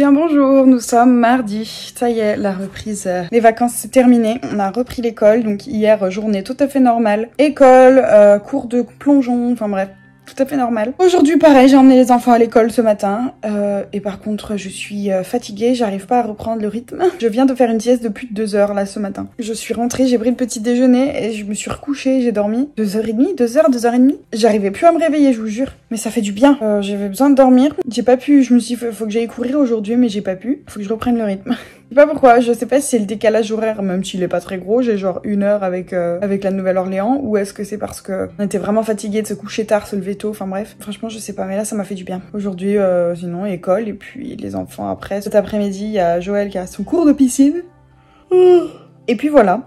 Bien bonjour, nous sommes mardi, ça y est, la reprise, les vacances c'est terminé, on a repris l'école, donc hier journée tout à fait normale, école, cours de plongeon, enfin bref, tout à fait normal. Aujourd'hui pareil, j'ai emmené les enfants à l'école ce matin, et par contre je suis fatiguée, j'arrive pas à reprendre le rythme. Je viens de faire une sieste de plus de 2 heures là ce matin. Je suis rentrée, j'ai pris le petit déjeuner et je me suis recouchée, j'ai dormi 2h30, 2h30. J'arrivais plus à me réveiller, je vous jure, mais ça fait du bien. J'avais besoin de dormir, j'ai pas pu, je me suis dit faut que j'aille courir aujourd'hui mais j'ai pas pu, faut que je reprenne le rythme. Je sais pas pourquoi, je sais pas si c'est le décalage horaire, même s'il est pas très gros, j'ai genre 1 heure avec la Nouvelle-Orléans, ou est-ce que c'est parce que on était vraiment fatigué de se coucher tard, se lever tôt, enfin bref, franchement je sais pas, mais là ça m'a fait du bien. Aujourd'hui, sinon école, et puis les enfants après. Cet après-midi, il y a Joël qui a son cours de piscine. Et puis voilà.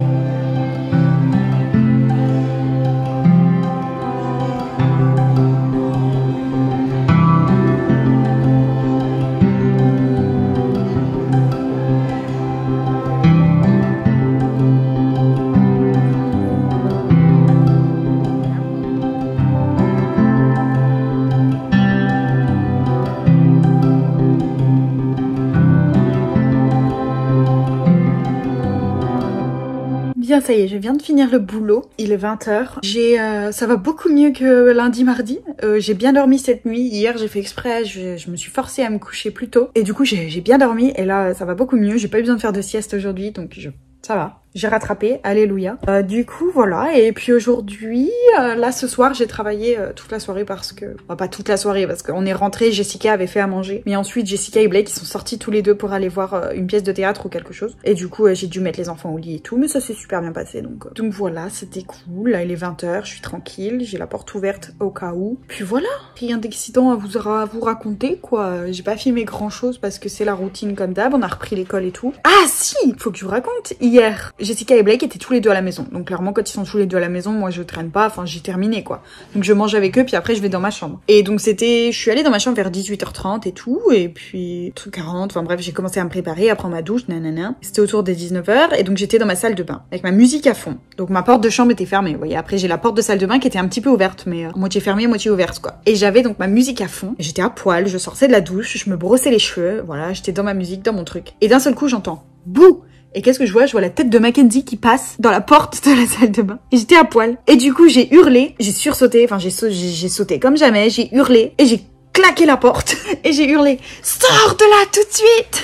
Bien, ça y est, je viens de finir le boulot. Il est 20h. Ça va beaucoup mieux que lundi, mardi. J'ai bien dormi cette nuit. Hier, j'ai fait exprès. Je me suis forcée à me coucher plus tôt. Et du coup, j'ai bien dormi. Et là, ça va beaucoup mieux. J'ai pas eu besoin de faire de sieste aujourd'hui. Donc, ça va. J'ai rattrapé, alléluia. Du coup, voilà. Et puis aujourd'hui, là, ce soir, j'ai travaillé toute la soirée parce que... Enfin, pas toute la soirée, parce qu'on est rentré, Jessica avait fait à manger. Mais ensuite, Jessica et Blake, ils sont sortis tous les deux pour aller voir une pièce de théâtre ou quelque chose. Et du coup, j'ai dû mettre les enfants au lit et tout. Mais ça s'est super bien passé, donc voilà, c'était cool. Là, il est 20h, je suis tranquille. J'ai la porte ouverte au cas où. Puis voilà, rien d'excitant à vous raconter, quoi. J'ai pas filmé grand-chose parce que c'est la routine comme d'hab. On a repris l'école et tout. Ah si, faut que je vous raconte. Hier, Jessica et Blake étaient tous les deux à la maison. Donc clairement, quand ils sont tous les deux à la maison, moi je traîne pas, enfin j'ai terminé quoi. Donc je mange avec eux, puis après je vais dans ma chambre. Et donc je suis allée dans ma chambre vers 18h30 et tout, et puis 40, enfin bref, j'ai commencé à me préparer, à prendre ma douche, nanana. C'était autour des 19h, et donc j'étais dans ma salle de bain, avec ma musique à fond. Donc ma porte de chambre était fermée, vous voyez. Après j'ai la porte de salle de bain qui était un petit peu ouverte, mais moitié fermée, moitié ouverte quoi. Et j'avais donc ma musique à fond, j'étais à poil, je sortais de la douche, je me brossais les cheveux, voilà, j'étais dans ma musique, dans mon truc. Et d'un seul coup j'entends bouh. Et qu'est-ce que je vois? Je vois la tête de Mackenzie qui passe dans la porte de la salle de bain. Et j'étais à poil. Et du coup, j'ai hurlé, j'ai sursauté, enfin j'ai sauté comme jamais, j'ai hurlé et j'ai claqué la porte. Et j'ai hurlé, sors de là tout de suite!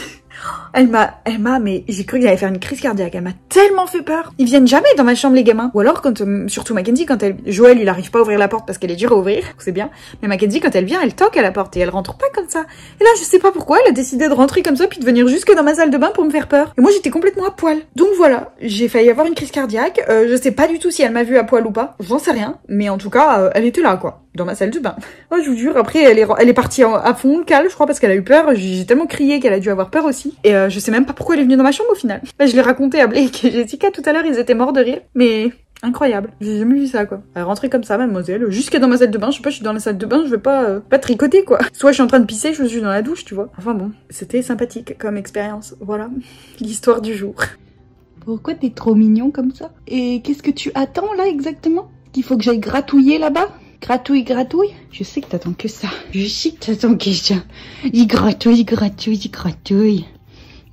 Elle m'a, mais j'ai cru qu'il allait faire une crise cardiaque. Elle m'a tellement fait peur. Ils viennent jamais dans ma chambre, les gamins. Ou alors, surtout Mackenzie, Joël, il arrive pas à ouvrir la porte parce qu'elle est dure à ouvrir. C'est bien. Mais Mackenzie, quand elle vient, elle toque à la porte et elle rentre pas comme ça. Et là, je sais pas pourquoi, elle a décidé de rentrer comme ça puis de venir jusque dans ma salle de bain pour me faire peur. Et moi, j'étais complètement à poil. Donc voilà. J'ai failli avoir une crise cardiaque. Je sais pas du tout si elle m'a vue à poil ou pas. J'en sais rien. Mais en tout cas, elle était là, quoi. Dans ma salle de bain. Oh, je vous jure, après, elle est partie à fond, calme, je crois, parce qu'elle a eu peur. J'ai tellement crié qu'elle a dû avoir peur aussi. Et je sais même pas pourquoi elle est venue dans ma chambre au final. Là, je l'ai raconté à Blake et Jessica tout à l'heure, ils étaient morts de rire. Mais incroyable. J'ai jamais vu ça, quoi. Elle est rentrée comme ça, mademoiselle, jusqu'à dans ma salle de bain. Je sais pas, je suis dans la salle de bain, je vais pas tricoter, quoi. Soit je suis en train de pisser, je suis dans la douche, tu vois. Enfin bon, c'était sympathique comme expérience. Voilà. L'histoire du jour. Pourquoi t'es trop mignon comme ça? Et qu'est-ce que tu attends, là, exactement? Qu'il faut que j'aille gratouiller là-bas? Gratouille, gratouille. Je sais que t'attends que ça. Je sais que t'attends que ça. Il gratouille, gratouille, gratouille.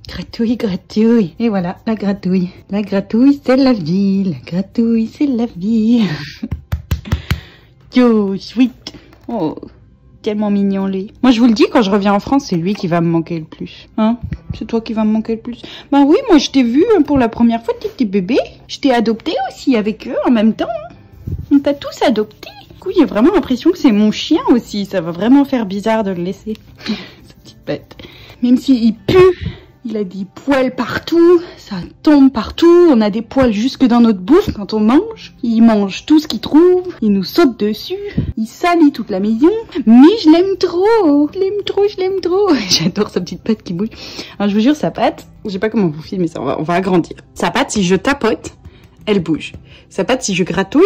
Gratouille, gratouille. Et voilà, la gratouille. La gratouille, c'est la vie. La gratouille, c'est la vie. Yo, sweet. Oh, tellement mignon, lui. Moi, je vous le dis, quand je reviens en France, c'est lui qui va me manquer le plus. Hein? C'est toi qui va me manquer le plus. Bah oui, moi, je t'ai vu pour la première fois, t'étais bébé. Je t'ai adopté aussi avec eux en même temps. On t'a tous adopté. Du coup, j'ai vraiment l'impression que c'est mon chien aussi. Ça va vraiment faire bizarre de le laisser. Cette petite bête. Même s'il pue, il a des poils partout, ça tombe partout, on a des poils jusque dans notre bouffe quand on mange. Il mange tout ce qu'il trouve, il nous saute dessus, il salit toute la maison. Mais je l'aime trop, je l'aime trop, je l'aime trop. J'adore sa petite patte qui bouge. Alors je vous jure, sa patte, je sais pas comment vous filmer ça, on va agrandir. Sa patte, si je tapote, elle bouge. Sa patte, si je gratouille,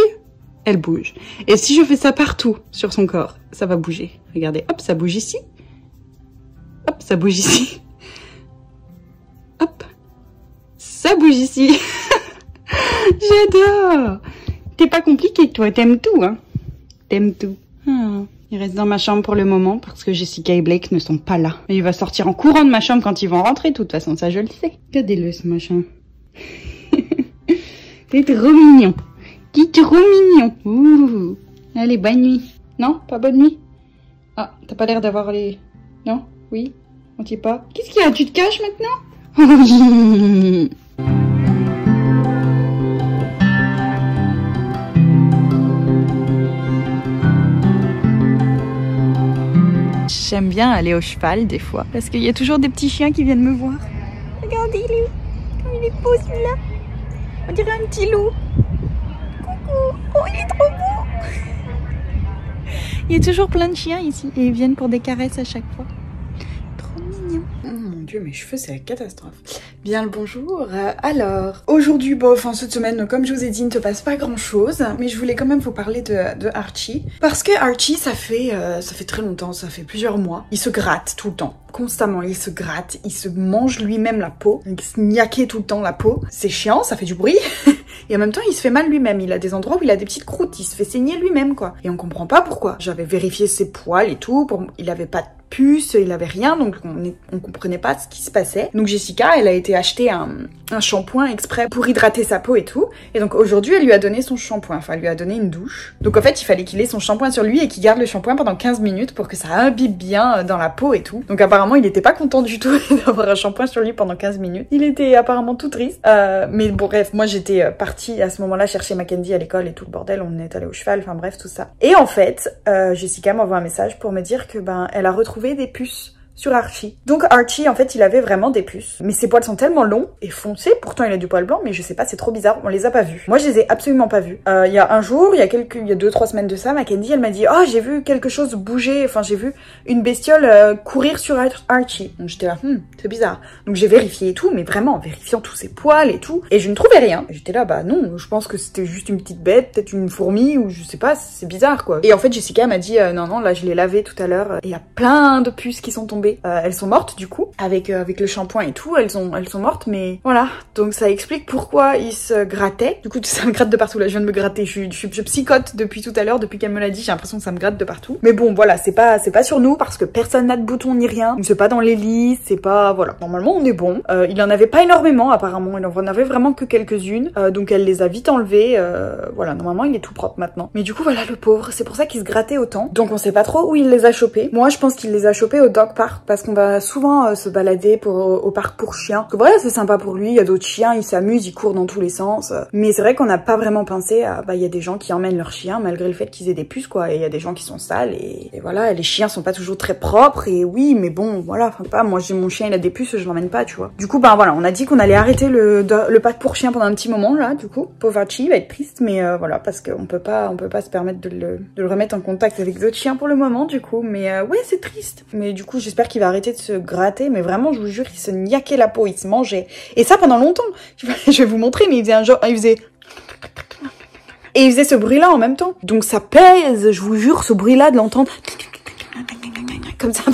elle bouge. Et si je fais ça partout sur son corps, ça va bouger. Regardez, hop, ça bouge ici. Hop, ça bouge ici. Hop, ça bouge ici. J'adore. T'es pas compliqué, toi, t'aimes tout, hein. T'aimes tout. Ah. Il reste dans ma chambre pour le moment parce que Jessica et Blake ne sont pas là. Mais il va sortir en courant de ma chambre quand ils vont rentrer, de toute façon, ça je le sais. Regardez-le ce machin. C'est trop mignon. Qui trop mignon. Ouh. Allez, bonne nuit. Non, pas bonne nuit. Ah, t'as pas l'air d'avoir les... Non? Oui? On t'y est pas? Qu'est-ce qu'il y a? Tu te caches maintenant? J'aime bien aller au cheval des fois, parce qu'il y a toujours des petits chiens qui viennent me voir. Regardez-le, comme il est beau celui-là. On dirait un petit loup. Coucou, oh il est trop beau. Il y a toujours plein de chiens ici, et ils viennent pour des caresses à chaque fois. Trop mignon. Oh mon dieu, mes cheveux c'est la catastrophe. Bien le bonjour. Alors, aujourd'hui, bon, enfin cette semaine, comme je vous ai dit, il ne se passe pas grand chose, mais je voulais quand même vous parler de Archie. Parce que Archie, ça fait très longtemps, ça fait plusieurs mois. Il se gratte tout le temps, constamment, il se gratte, il se mange lui-même la peau, il se niaquait tout le temps la peau. C'est chiant, ça fait du bruit. Et en même temps, il se fait mal lui-même. Il a des endroits où il a des petites croûtes, il se fait saigner lui-même, quoi. Et on comprend pas pourquoi. J'avais vérifié ses poils et tout, il avait pas de puce, il avait rien, donc on comprenait pas ce qui se passait. Donc Jessica, elle a été acheter un shampoing exprès pour hydrater sa peau et tout. Et donc aujourd'hui, elle lui a donné son shampoing, enfin elle lui a donné une douche. Donc en fait, il fallait qu'il ait son shampoing sur lui et qu'il garde le shampoing pendant 15 minutes pour que ça imbibe bien dans la peau et tout. Donc apparemment, il était pas content du tout d'avoir un shampoing sur lui pendant 15 minutes. Il était apparemment tout triste. Mais bon bref, moi j'étais partie à ce moment-là chercher Mackenzie à l'école et tout le bordel, on est allé au cheval, enfin bref, tout ça. Et en fait, Jessica m'envoie un message pour me dire que elle a retrouvé des puces sur Archie. Donc Archie, en fait, il avait vraiment des puces. Mais ses poils sont tellement longs et foncés, pourtant il a du poil blanc, mais je sais pas, c'est trop bizarre, on les a pas vus. Moi, je les ai absolument pas vus. Il y a un jour, il y a 2-3 semaines de ça, Mackenzie, elle m'a dit « Oh, j'ai vu quelque chose bouger, enfin j'ai vu une bestiole courir sur Archie. » Donc j'étais là, c'est bizarre. Donc j'ai vérifié et tout, mais vraiment, en vérifiant tous ses poils et tout, et je ne trouvais rien. J'étais là, bah non, je pense que c'était juste une petite bête, peut-être une fourmi, ou je sais pas, c'est bizarre, quoi. Et en fait, Jessica m'a dit « Non, là, je l'ai lavé tout à l'heure, et il y a plein de puces qui sont tombées. » Elles sont mortes du coup, avec le shampoing et tout, elles sont mortes, mais voilà. Donc ça explique pourquoi il se grattait. Du coup ça me gratte de partout là, je viens de me gratter, je psychote depuis tout à l'heure, depuis qu'elle me l'a dit, j'ai l'impression que ça me gratte de partout. Mais bon voilà, c'est pas sur nous parce que personne n'a de bouton ni rien, c'est pas dans les lits, c'est pas, voilà. Normalement on est bon. Il en avait pas énormément apparemment, il en avait vraiment que quelques-unes, donc elle les a vite enlevées, voilà, normalement il est tout propre maintenant. Mais du coup voilà le pauvre, c'est pour ça qu'il se grattait autant. Donc on sait pas trop où il les a chopés. Moi je pense qu'il les a chopés au dog park parce qu'on va souvent se balader au parc pour chiens. Donc voilà, c'est sympa pour lui, il y a d'autres chiens, il s'amuse, il court dans tous les sens. Mais c'est vrai qu'on n'a pas vraiment pensé à, il y a des gens qui emmènent leurs chiens malgré le fait qu'ils aient des puces, quoi. Et il y a des gens qui sont sales et voilà, les chiens sont pas toujours très propres et oui, mais bon, voilà, enfin pas, moi j'ai mon chien, il a des puces, je l'emmène pas, tu vois. Du coup, voilà, on a dit qu'on allait arrêter le parc pour chiens pendant un petit moment, là, du coup. Pauvre Archie, il va être triste, mais voilà, parce qu'on peut pas se permettre de le remettre en contact avec d'autres chiens pour le moment, du coup. Mais ouais, c'est triste. Mais du coup, j'espère qu'il va arrêter de se gratter, mais vraiment, je vous jure, il se niaquait la peau, il se mangeait. Et ça pendant longtemps. Je vais vous montrer, mais il faisait et il faisait ce bruit-là en même temps. Donc ça pèse, je vous jure, ce bruit-là, de l'entendre comme ça.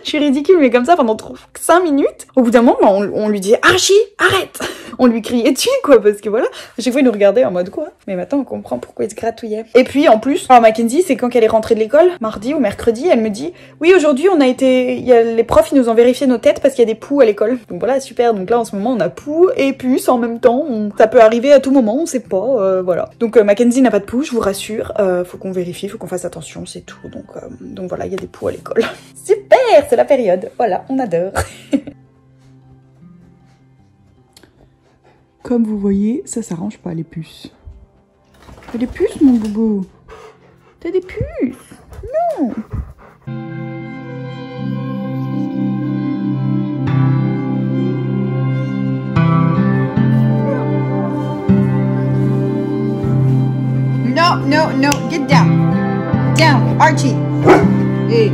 Je suis ridicule, mais comme ça pendant 5 minutes. Au bout d'un moment, on lui dit « Archie, arrête !» On lui criait dessus, quoi, parce que voilà, à chaque fois, il nous regardait en mode quoi. Mais maintenant, on comprend pourquoi il se gratouillait. Et puis, en plus, alors Mackenzie, c'est quand elle est rentrée de l'école, mardi ou mercredi, elle me dit « Oui, aujourd'hui, les profs, ils nous ont vérifié nos têtes parce qu'il y a des poux à l'école. » Donc voilà, super. Donc là, en ce moment, on a poux et puces en même temps. Ça peut arriver à tout moment, on sait pas, voilà. Donc Mackenzie n'a pas de poux, je vous rassure. Faut qu'on vérifie, faut qu'on fasse attention, c'est tout. Donc voilà, il y a des poux à l'école. Super, c'est la période. Voilà, on adore. Comme vous voyez, ça s'arrange pas les puces. T'as des puces, mon boubou? T'as des puces? Non! No, get down. Down, Archie. Hey.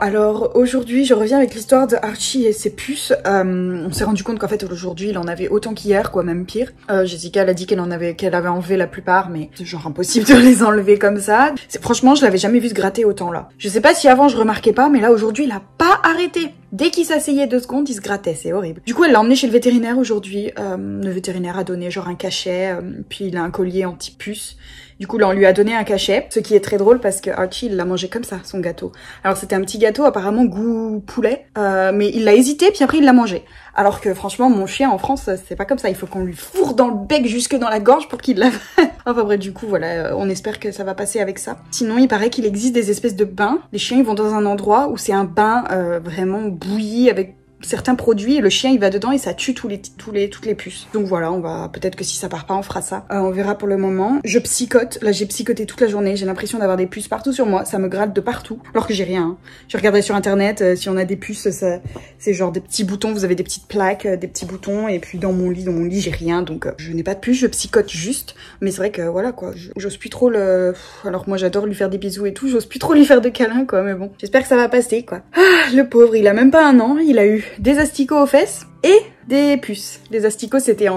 Alors aujourd'hui, je reviens avec l'histoire de Archie et ses puces. On s'est rendu compte qu'en fait, aujourd'hui, il en avait autant qu'hier, quoi, même pire. Jessica, elle a dit qu'elle avait enlevé la plupart, mais c'est genre impossible de les enlever comme ça. Franchement, je l'avais jamais vu se gratter autant là. Je sais pas si avant je remarquais pas, mais là, aujourd'hui, il a pas arrêté. Dès qu'il s'asseyait 2 secondes, il se grattait, c'est horrible. Du coup, elle l'a emmené chez le vétérinaire aujourd'hui. Le vétérinaire a donné genre un cachet, puis il a un collier anti-puce. Du coup, là, on lui a donné un cachet, ce qui est très drôle parce que Archie, il l'a mangé comme ça, son gâteau. Alors, c'était un petit gâteau, apparemment goût poulet, mais il l'a hésité, puis après, il l'a mangé. Alors que, franchement, mon chien, en France, c'est pas comme ça. Il faut qu'on lui fourre dans le bec jusque dans la gorge pour qu'il l'avale. Enfin bref, du coup, voilà, on espère que ça va passer avec ça. Sinon, il paraît qu'il existe des espèces de bains. Les chiens, ils vont dans un endroit où c'est un bain vraiment bouilli avec certains produits et le chien il va dedans et ça tue toutes les puces. Donc voilà, on va peut-être que si ça part pas on fera ça. On verra pour le moment. Je psychote, là j'ai psychoté toute la journée, j'ai l'impression d'avoir des puces partout sur moi, ça me gratte de partout alors que j'ai rien. Hein. Je regardais sur internet si on a des puces, c'est genre des petits boutons, vous avez des petites plaques, des petits boutons et puis dans mon lit j'ai rien donc je n'ai pas de puces, je psychote juste. Mais c'est vrai que voilà quoi, j'ose plus trop le... Alors moi j'adore lui faire des bisous et tout, j'ose plus trop lui faire de câlins quoi mais bon. J'espère que ça va passer quoi. Ah, le pauvre, il a même pas 1 an, il a eu des asticots aux fesses et des puces. Les asticots c'était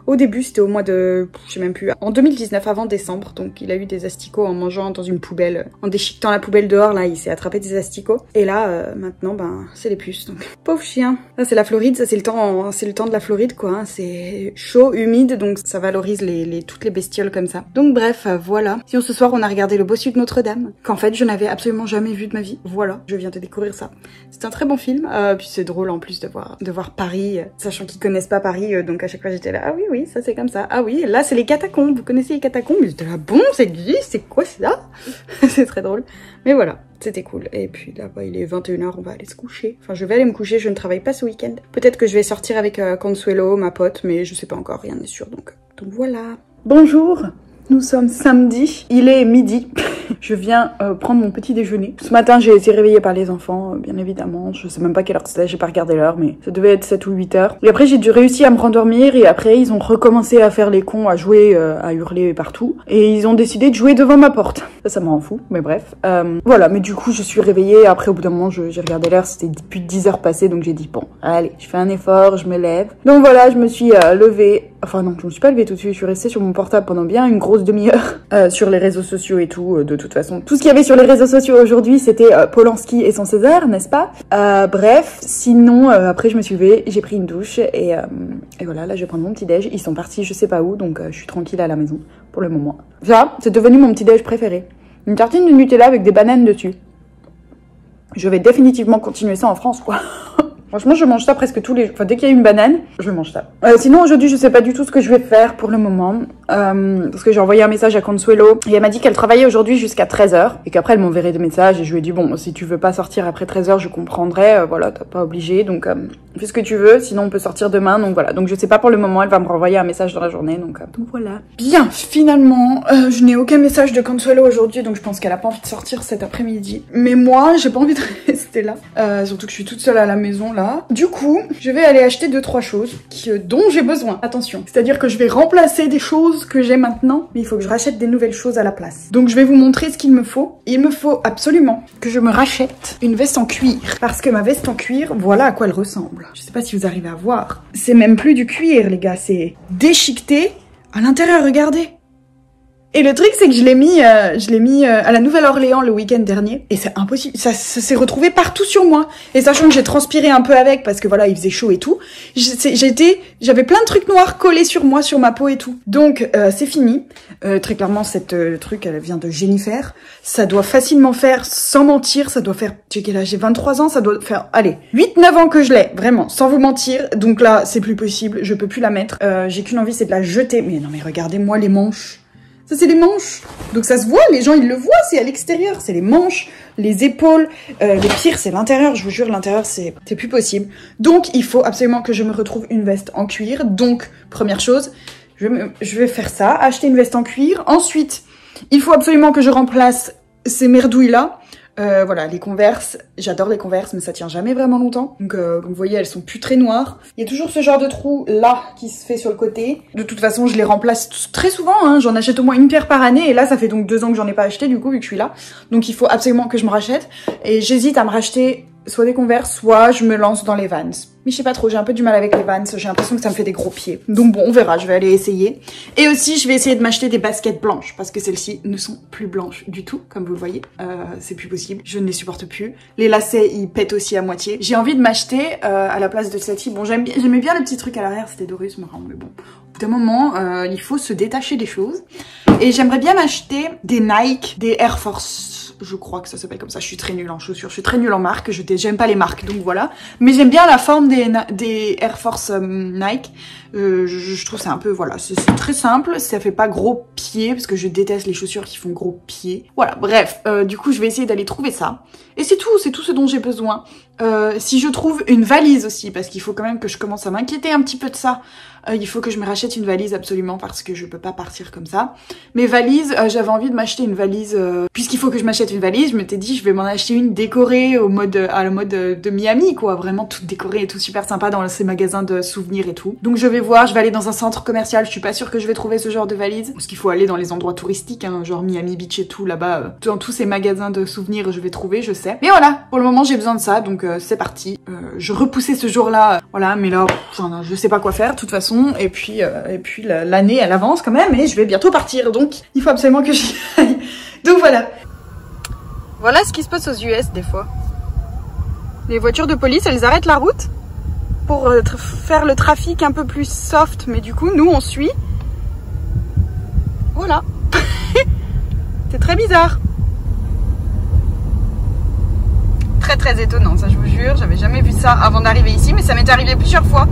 au début, c'était au mois de... je sais même plus, en 2019, avant décembre. Donc il a eu des asticots en mangeant dans une poubelle, en déchiquetant la poubelle dehors, là il s'est attrapé des asticots. Et là, maintenant, ben, c'est les puces. Donc, pauvre chien. Là c'est la Floride, ça c'est le temps de la Floride quoi. Hein. C'est chaud, humide, donc ça valorise toutes les bestioles comme ça. Donc bref, voilà. Sinon ce soir on a regardé Le Bossu de Notre-Dame, qu'en fait je n'avais absolument jamais vu de ma vie. Voilà, je viens de découvrir ça. C'est un très bon film, puis c'est drôle en plus de voir Paris, sachant qu'ils connaissent pas Paris, donc à chaque fois j'étais là, ah oui, ça c'est comme ça. Ah oui, là c'est les catacombes, vous connaissez les catacombes? J'étais là, bon, ça existe, c'est quoi ça? C'est très drôle. Mais voilà, c'était cool. Et puis là, il est 21h, on va aller se coucher. Enfin, je vais aller me coucher, je ne travaille pas ce week-end. Peut-être que je vais sortir avec Consuelo, ma pote, mais je sais pas encore, rien n'est sûr, donc voilà. Bonjour, nous sommes samedi, il est midi. Je viens prendre mon petit déjeuner. Ce matin, j'ai été réveillée par les enfants, bien évidemment. Je sais même pas quelle heure c'était, j'ai pas regardé l'heure, mais ça devait être 7 ou 8 heures. Et après, j'ai dû réussir à me rendormir et après, ils ont recommencé à faire les cons, à jouer, à hurler partout. Et ils ont décidé de jouer devant ma porte. Ça me rend fou, mais bref. Voilà, mais du coup, je suis réveillée. Après, au bout d'un moment, j'ai regardé l'heure, c'était plus de 10 heures passées, donc j'ai dit, bon, allez, je fais un effort, je me lève. Donc voilà, je me suis levée. Enfin non, je me suis pas levée tout de suite, je suis restée sur mon portable pendant bien une grosse demi-heure sur les réseaux sociaux et tout, de toute façon. Tout ce qu'il y avait sur les réseaux sociaux aujourd'hui, c'était Polanski et son César, n'est-ce pas? Bref, sinon, après je me suis levée, j'ai pris une douche et voilà, là je vais prendre mon petit-déj. Ils sont partis je sais pas où, donc je suis tranquille à la maison pour le moment. Ça, c'est devenu mon petit-déj préféré. Une tartine de Nutella avec des bananes dessus. Je vais définitivement continuer ça en France, quoi. Franchement, je mange ça presque tous les jours. Enfin, dès qu'il y a une banane, je mange ça. Sinon, aujourd'hui, je sais pas du tout ce que je vais faire pour le moment. Parce que j'ai envoyé un message à Consuelo. Et elle m'a dit qu'elle travaillait aujourd'hui jusqu'à 13h. Et qu'après, elle m'enverrait des messages. Et je lui ai dit, bon, si tu veux pas sortir après 13h, je comprendrai. Voilà, t'as pas obligé. Donc, fais ce que tu veux. Sinon, on peut sortir demain. Donc voilà. Donc, je sais pas pour le moment. Elle va me renvoyer un message dans la journée. Donc voilà. Bien, finalement, je n'ai aucun message de Consuelo aujourd'hui. Donc, je pense qu'elle a pas envie de sortir cet après-midi. Mais moi, j'ai pas envie de rester là. Surtout que je suis toute seule à la maison, là. Du coup, je vais aller acheter 2-3 choses dont j'ai besoin. Attention, c'est-à-dire que je vais remplacer des choses que j'ai maintenant, mais il faut que je rachète des nouvelles choses à la place. Donc je vais vous montrer ce qu'il me faut. Il me faut absolument que je me rachète une veste en cuir, parce que ma veste en cuir, voilà à quoi elle ressemble. Je sais pas si vous arrivez à voir. C'est même plus du cuir, les gars, c'est déchiqueté à l'intérieur, regardez. Et le truc, c'est que je l'ai mis à la Nouvelle-Orléans le week-end dernier. Et c'est impossible. Ça s'est retrouvé partout sur moi. Et sachant que j'ai transpiré un peu avec, parce que voilà, il faisait chaud et tout. J'avais plein de trucs noirs collés sur moi, sur ma peau et tout. Donc, c'est fini. Très clairement, cette truc, elle vient de Jennifer. Ça doit facilement faire, sans mentir, ça doit faire, j'ai 23 ans, ça doit faire, allez, 8-9 ans que je l'ai. Vraiment, sans vous mentir. Donc là, c'est plus possible. Je peux plus la mettre. J'ai qu'une envie, c'est de la jeter. Mais non, mais regardez-moi les manches. Ça, c'est les manches. Donc ça se voit, les gens, ils le voient, c'est à l'extérieur. C'est les manches, les épaules, les pires, c'est l'intérieur. Je vous jure, l'intérieur, c'est plus possible. Donc, il faut absolument que je me retrouve une veste en cuir. Donc, première chose, je vais faire ça, acheter une veste en cuir. Ensuite, il faut absolument que je remplace ces merdouilles-là. Voilà, les Converse, j'adore les Converse, mais ça tient jamais vraiment longtemps. Donc, comme vous voyez, elles sont plus très noires. Il y a toujours ce genre de trou là qui se fait sur le côté. De toute façon, je les remplace très souvent, hein. J'en achète au moins une paire par année. Et là, ça fait donc 2 ans que j'en ai pas acheté, du coup, vu que je suis là. Donc, il faut absolument que je me rachète. Et j'hésite à me racheter soit des Converse, soit je me lance dans les Vans. Mais je sais pas trop, j'ai un peu du mal avec les Vans, j'ai l'impression que ça me fait des gros pieds. Donc bon, on verra, je vais aller essayer. Et aussi, je vais essayer de m'acheter des baskets blanches, parce que celles-ci ne sont plus blanches du tout, comme vous le voyez. C'est plus possible, je ne les supporte plus. Les lacets, ils pètent aussi à moitié. J'ai envie de m'acheter, à la place de celle-ci, bon, j'aimais bien le petit truc à l'arrière, c'était doré, ce marrant, mais bon. Au bout d'un moment, il faut se détacher des choses. Et j'aimerais bien m'acheter des Nike, des Air Force. Je crois que ça s'appelle comme ça. Je suis très nulle en chaussures, je suis très nulle en marque, j'aime pas les marques, donc voilà. Mais j'aime bien la forme des Air Force Nike. Je trouve c'est un peu, voilà, c'est très simple, ça fait pas gros pieds, parce que je déteste les chaussures qui font gros pieds. Voilà, bref, du coup je vais essayer d'aller trouver ça. Et c'est tout ce dont j'ai besoin. Si je trouve une valise aussi, parce qu'il faut quand même que je commence à m'inquiéter un petit peu de ça. Il faut que je me rachète une valise absolument parce que je peux pas partir comme ça. Mes valises, j'avais envie de m'acheter une valise, puisqu'il faut que je m'achète une valise, je m'étais dit je vais m'en acheter une décorée à la mode de Miami, quoi, vraiment toute décorée et tout super sympa dans ces magasins de souvenirs et tout. Donc je vais voir, je vais aller dans un centre commercial, je suis pas sûre que je vais trouver ce genre de valise, parce qu'il faut aller dans les endroits touristiques, hein, genre Miami Beach et tout, là-bas, dans tous ces magasins de souvenirs je vais trouver, je sais. Mais voilà, pour le moment j'ai besoin de ça, donc c'est parti. Je repoussais ce jour-là, voilà, mais là, je sais pas quoi faire, de toute façon. Et puis l'année elle avance quand même et je vais bientôt partir, donc il faut absolument que j'y aille. Donc voilà. Voilà ce qui se passe aux US des fois. Les voitures de police, elles arrêtent la route pour faire le trafic un peu plus soft, mais du coup nous on suit. Voilà. C'est très bizarre. Très étonnant, ça je vous jure, j'avais jamais vu ça avant d'arriver ici, mais ça m'est arrivé plusieurs fois.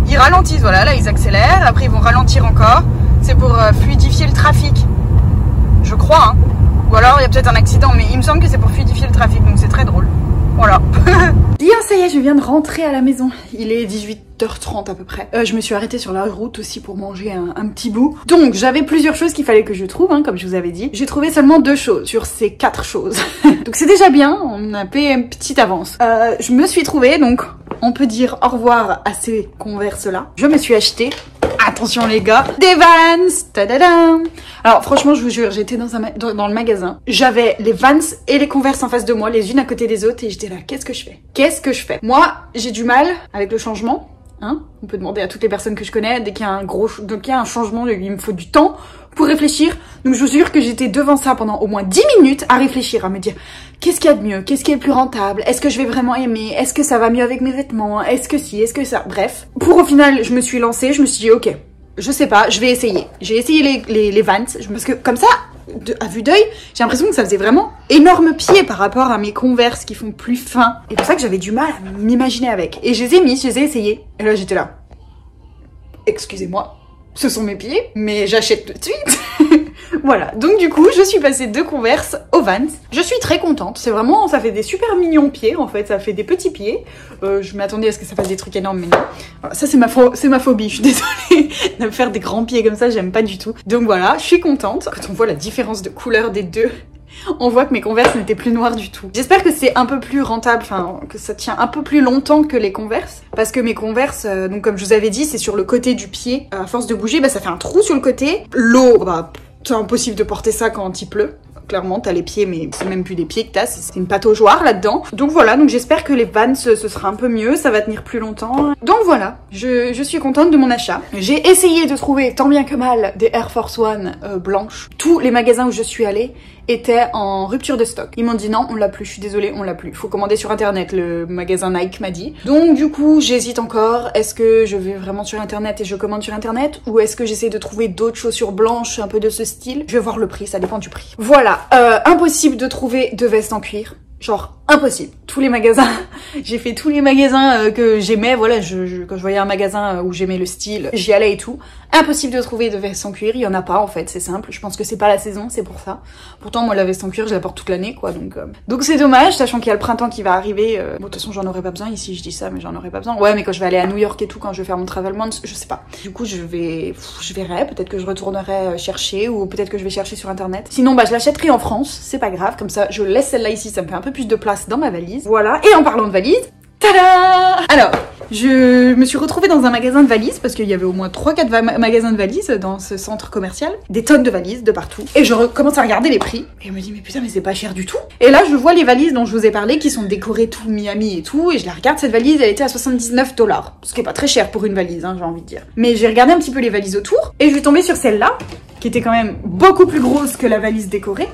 Ils ralentissent, voilà, là ils accélèrent, après ils vont ralentir encore. C'est pour fluidifier le trafic. Je crois, hein. Ou alors il y a peut-être un accident, mais il me semble que c'est pour fluidifier le trafic, donc c'est très drôle. Voilà. Bien, ça y est, je viens de rentrer à la maison. Il est 18h30 à peu près. Je me suis arrêtée sur la route aussi pour manger un petit bout. Donc j'avais plusieurs choses qu'il fallait que je trouve, hein, comme je vous avais dit. J'ai trouvé seulement 2 choses sur ces 4 choses. Donc c'est déjà bien, on a fait une petite avance. Je me suis trouvée, donc on peut dire au revoir à ces Converse là. Je me suis acheté, attention les gars, des Vans. Tadadam. Alors franchement je vous jure, j'étais dans le magasin, j'avais les Vans et les Converse en face de moi, les unes à côté des autres, et j'étais là, qu'est-ce que je fais? Qu'est-ce que je fais? Moi j'ai du mal avec le changement, hein. On peut demander à toutes les personnes que je connais, dès qu'il y a un changement, il me faut du temps pour réfléchir. Donc je vous jure que j'étais devant ça pendant au moins 10 minutes à réfléchir, à me dire qu'est-ce qu'il y a de mieux, qu'est-ce qui est le plus rentable, est-ce que je vais vraiment aimer, est-ce que ça va mieux avec mes vêtements, est-ce que si, est-ce que ça, bref. Pour au final, je me suis lancée, je me suis dit ok, je sais pas, je vais essayer. J'ai essayé les Vans, parce que comme ça, à vue d'œil, j'ai l'impression que ça faisait vraiment énorme pied par rapport à mes Converse qui font plus fin. Et pour ça que j'avais du mal à m'imaginer avec. Et je les ai mis, je les ai essayés. Et là j'étais là. Excusez-moi, ce sont mes pieds, mais j'achète tout de suite. Voilà, donc du coup, je suis passée de Converse aux Vans. Je suis très contente, c'est vraiment, ça fait des super mignons pieds, en fait, ça fait des petits pieds. Je m'attendais à ce que ça fasse des trucs énormes, mais non. Voilà, ça c'est ma phobie, je suis désolée de me faire des grands pieds comme ça, j'aime pas du tout. Donc voilà, je suis contente. Quand on voit la différence de couleur des deux, on voit que mes Converse n'étaient plus noirs du tout. J'espère que c'est un peu plus rentable, enfin que ça tient un peu plus longtemps que les Converse, parce que mes Converse, donc comme je vous avais dit, c'est sur le côté du pied. À force de bouger, bah, ça fait un trou sur le côté. L'eau, bah, c'est impossible de porter ça quand il pleut. Clairement, t'as les pieds, mais c'est même plus des pieds que t'as, c'est une pataugeoire là-dedans. Donc voilà, donc j'espère que les Vans, ce sera un peu mieux, ça va tenir plus longtemps. Donc voilà, je suis contente de mon achat. J'ai essayé de trouver, tant bien que mal, des Air Force One blanches. Tous les magasins où je suis allée étaient en rupture de stock. Ils m'ont dit non, on l'a plus, je suis désolée, on l'a plus. Faut commander sur internet, le magasin Nike m'a dit. Donc du coup, j'hésite encore. Est-ce que je vais vraiment sur internet et je commande sur internet, ou est-ce que j'essaie de trouver d'autres chaussures blanches un peu de ce style? Je vais voir le prix, ça dépend du prix. Voilà, impossible de trouver de vestes en cuir. Genre impossible. Tous les magasins, j'ai fait tous les magasins que j'aimais, voilà, quand je voyais un magasin où j'aimais le style, j'y allais et tout. Impossible de trouver de veste en cuir, il y en a pas en fait, c'est simple. Je pense que c'est pas la saison, c'est pour ça. Pourtant moi la veste en cuir, je la porte toute l'année quoi, donc c'est dommage, sachant qu'il y a le printemps qui va arriver. Bon de toute façon j'en aurais pas besoin ici, je dis ça, mais j'en aurais pas besoin. Ouais, mais quand je vais aller à New York et tout, quand je vais faire mon travel month, je sais pas. Du coup je verrai, peut-être que je retournerai chercher, ou peut-être que je vais chercher sur internet. Sinon bah je l'achèterai en France, c'est pas grave, comme ça je laisse celle-là ici, ça me fait un peu plus de place dans ma valise. Voilà, et en parlant de valise, tada! Alors, Je me suis retrouvée dans un magasin de valises parce qu'il y avait au moins 3-4 magasins de valises dans ce centre commercial. Des tonnes de valises de partout. Et je commence à regarder les prix. Et je me dis mais putain mais c'est pas cher du tout. Et là je vois les valises dont je vous ai parlé qui sont décorées tout Miami et tout. Et je la regarde, cette valise elle était à 79 $. Ce qui est pas très cher pour une valise hein, j'ai envie de dire. Mais j'ai regardé un petit peu les valises autour. Et je suis tombée sur celle-là qui était quand même beaucoup plus grosse que la valise décorée.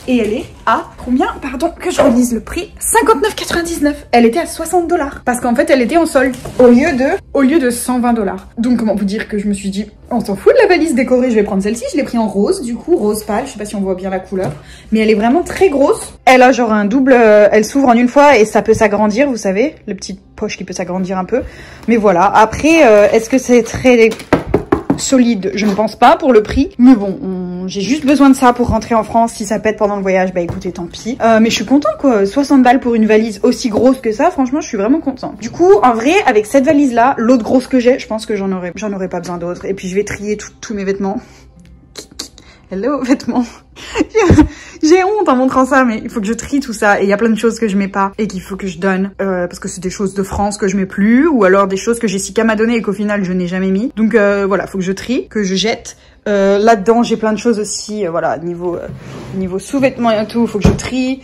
Et elle est à combien? Pardon, que je relise le prix. 59,99. Elle était à 60 $. Parce qu'en fait, elle était en solde. Au lieu de 120 $. Donc, comment vous dire que je me suis dit, on s'en fout de la valise décorée, je vais prendre celle-ci. Je l'ai pris en rose, du coup, rose pâle. Je sais pas si on voit bien la couleur. Mais elle est vraiment très grosse. Elle a genre un double, elle s'ouvre en une fois et ça peut s'agrandir, vous savez. Le petit poche qui peut s'agrandir un peu. Mais voilà. Après, est-ce que c'est très solide? Je ne pense pas pour le prix. Mais bon, j'ai juste besoin de ça pour rentrer en France. Si ça pète pendant le voyage, bah écoutez, tant pis. Mais je suis contente quoi. 60 balles pour une valise aussi grosse que ça, franchement, je suis vraiment contente. Du coup, en vrai, avec cette valise-là, l'autre grosse que j'ai, je pense que j'en aurais pas besoin d'autres. Et puis je vais trier tous mes vêtements. Hello, vêtements. J'ai honte en montrant ça, mais il faut que je trie tout ça. Et il y a plein de choses que je mets pas et qu'il faut que je donne. Parce que c'est des choses de France que je mets plus. Ou alors des choses que Jessica m'a donné et qu'au final je n'ai jamais mis. Donc voilà, faut que je trie, que je jette. Là-dedans, j'ai plein de choses aussi. Voilà, niveau sous-vêtements et tout, faut que je trie.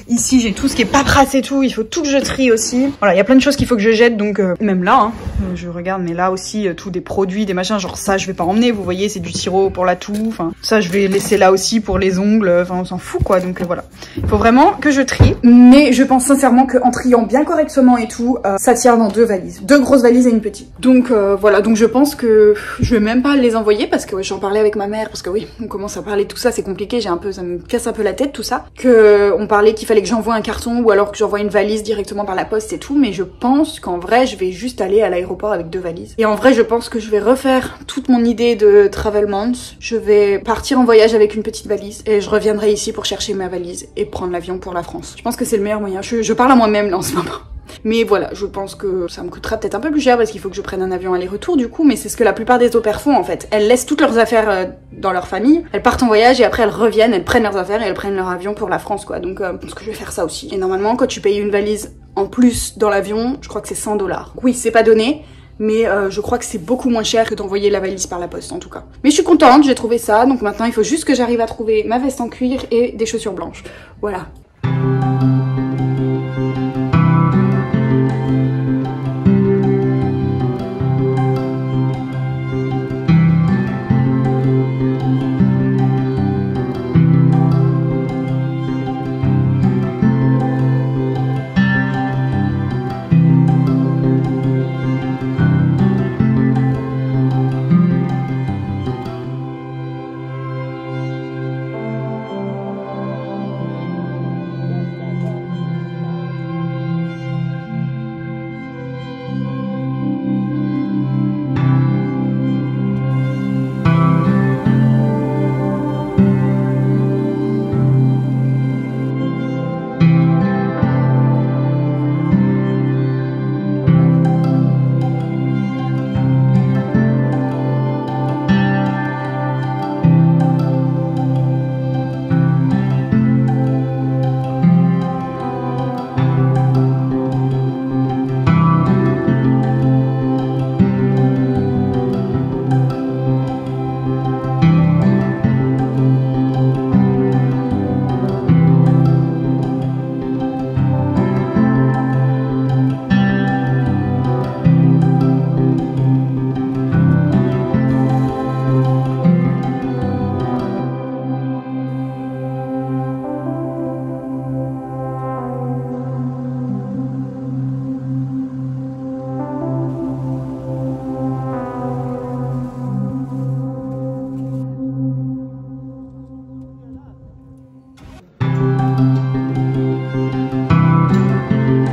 Ici, j'ai tout ce qui est paperasse et tout. Il faut tout que je trie aussi. Voilà, il y a plein de choses qu'il faut que je jette. Donc, même là, hein, je regarde, mais là aussi, tous des produits, des machins. Genre ça, je vais pas emmener. Vous voyez, c'est du sirop pour la toux. Enfin, ça, je vais laisser là aussi pour les ongles. Enfin, on s'en fout, quoi. Donc, voilà. Il faut vraiment que je trie. Mais je pense sincèrement qu'en triant bien correctement et tout, ça tient dans 2 valises. 2 grosses valises et une petite. Donc, voilà. Donc, je pense que je vais même pas les envoyer parce que ouais, j'en parlais avec ma mère. Parce que oui, on commence à parler de tout ça. C'est compliqué. Ça me casse un peu la tête, tout ça. On parlait qu'il fallait que j'envoie un carton ou alors que j'envoie une valise directement par la poste et tout, mais je pense qu'en vrai je vais juste aller à l'aéroport avec 2 valises. Et en vrai je pense que je vais refaire toute mon idée de travel month. Je vais partir en voyage avec une petite valise et je reviendrai ici pour chercher ma valise et prendre l'avion pour la France. Je pense que c'est le meilleur moyen. Je parle à moi-même là en ce moment. Mais voilà, je pense que ça me coûtera peut-être un peu plus cher parce qu'il faut que je prenne un avion aller-retour du coup, mais c'est ce que la plupart des au pairs font en fait. Elles laissent toutes leurs affaires dans leur famille, elles partent en voyage et après elles reviennent, elles prennent leurs affaires et elles prennent leur avion pour la France quoi. Donc je pense que je vais faire ça aussi. Et normalement quand tu payes une valise en plus dans l'avion, je crois que c'est 100 $. Oui, c'est pas donné, mais je crois que c'est beaucoup moins cher que d'envoyer la valise par la poste en tout cas. Mais je suis contente, j'ai trouvé ça, donc maintenant il faut juste que j'arrive à trouver ma veste en cuir et des chaussures blanches. Voilà.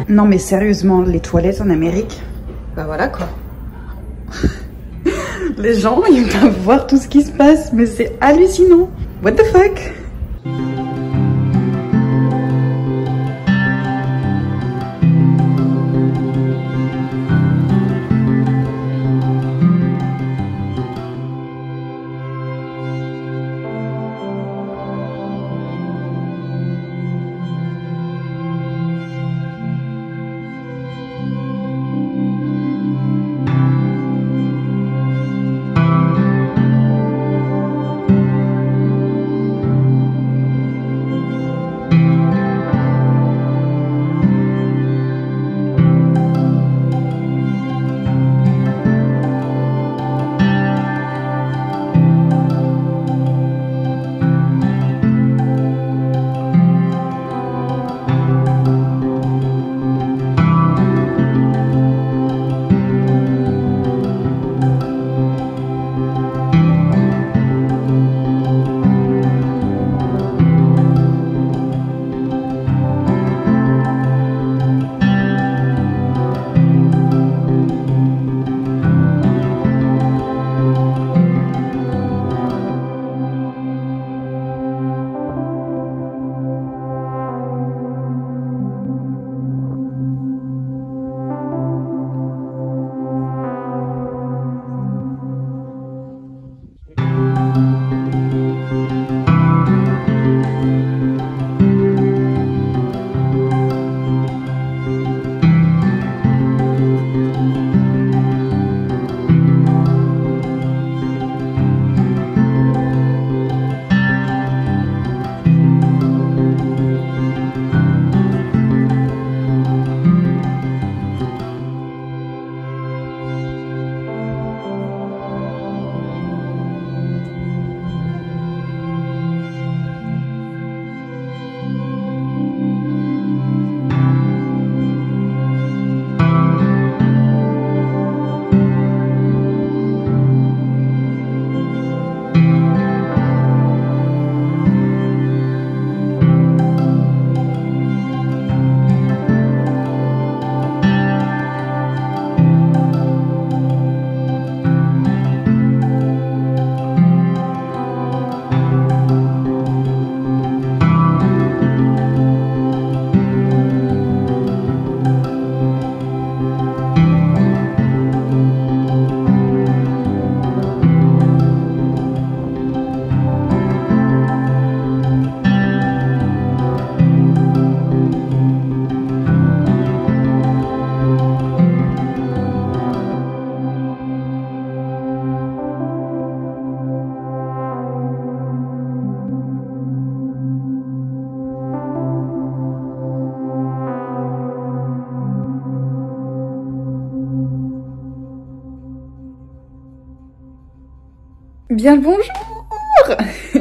Non mais sérieusement, les toilettes en Amérique, bah voilà quoi. Les gens, ils peuvent voir tout ce qui se passe, mais c'est hallucinant. What the fuck? Bien le bonjour.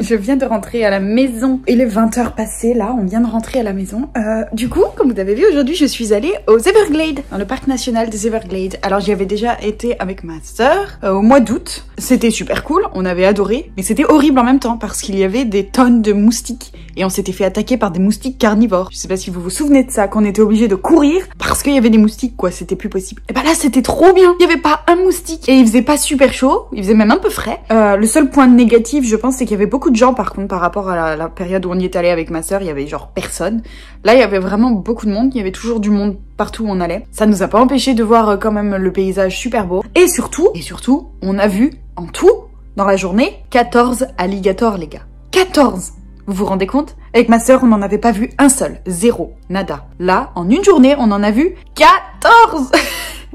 Je viens de rentrer à la maison. Il est 20h passé là, on vient de rentrer à la maison. Du coup, comme vous avez vu aujourd'hui, je suis allée aux Everglades, dans le parc national des Everglades. Alors j'y avais déjà été avec ma sœur au mois d'août. C'était super cool, on avait adoré, mais c'était horrible en même temps parce qu'il y avait des tonnes de moustiques et on s'était fait attaquer par des moustiques carnivores. Je sais pas si vous vous souvenez de ça, qu'on était obligé de courir parce qu'il y avait des moustiques quoi, c'était plus possible. Et bah là c'était trop bien, il y avait pas un moustique et il faisait pas super chaud, il faisait même un peu frais. Le seul point négatif je pense c'est qu'il y avait beaucoup de gens par contre par rapport à la période où on y est allé avec ma sœur, il y avait genre personne. Là il y avait vraiment beaucoup de monde, il y avait toujours du monde partout où on allait. Ça nous a pas empêché de voir quand même le paysage super beau. Et surtout, on a vu en tout, dans la journée, 14 alligators les gars. 14! Vous vous rendez compte? Avec ma sœur, on n'en avait pas vu un seul. Zéro. Nada. Là, en une journée, on en a vu 14!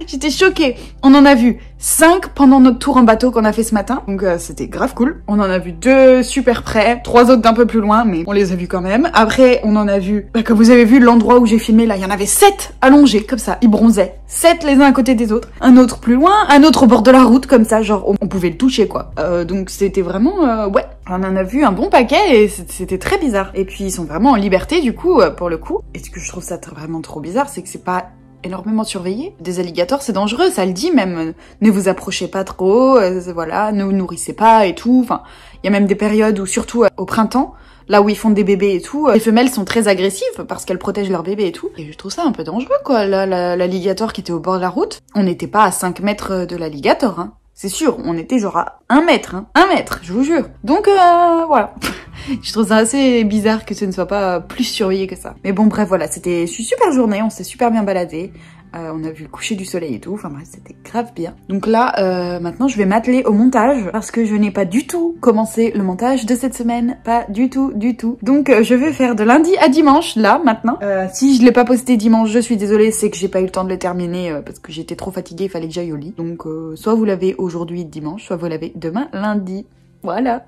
J'étais choquée. On en a vu 5 pendant notre tour en bateau qu'on a fait ce matin. Donc c'était grave cool. On en a vu 2 super près, 3 autres d'un peu plus loin, mais on les a vus quand même. Après, on en a vu, comme vous avez vu l'endroit où j'ai filmé là, il y en avait 7 allongés comme ça. Ils bronzaient. 7 les uns à côté des autres. Un autre plus loin, un autre au bord de la route comme ça, genre on pouvait le toucher quoi. Donc c'était vraiment, ouais. On en a vu un bon paquet et c'était très bizarre. Et puis ils sont vraiment en liberté du coup, pour le coup. Et ce que je trouve ça vraiment trop bizarre, c'est que c'est pas énormément surveillé. Des alligators, c'est dangereux, ça le dit même. Ne vous approchez pas trop, voilà, ne vous nourrissez pas et tout. Enfin, il y a même des périodes où, surtout au printemps, là où ils font des bébés et tout, les femelles sont très agressives parce qu'elles protègent leurs bébés et tout. Et je trouve ça un peu dangereux, quoi. Là, l'alligator qui était au bord de la route, on n'était pas à 5 mètres de l'alligator, hein. C'est sûr, on était genre à 1 mètre, hein. 1 mètre, je vous jure. Donc, voilà. Je trouve ça assez bizarre que ce ne soit pas plus surveillé que ça. Mais bon, bref, voilà, c'était une super journée, on s'est super bien baladé. On a vu le coucher du soleil et tout, enfin bref, c'était grave bien. Donc là, maintenant, je vais m'atteler au montage parce que je n'ai pas du tout commencé le montage de cette semaine. Pas du tout, du tout. Donc, je vais faire de lundi à dimanche, là, maintenant. Si je l'ai pas posté dimanche, je suis désolée, c'est que j'ai pas eu le temps de le terminer parce que j'étais trop fatiguée, il fallait que j'aille au lit. Donc, soit vous l'avez aujourd'hui dimanche, soit vous l'avez demain lundi. Voilà.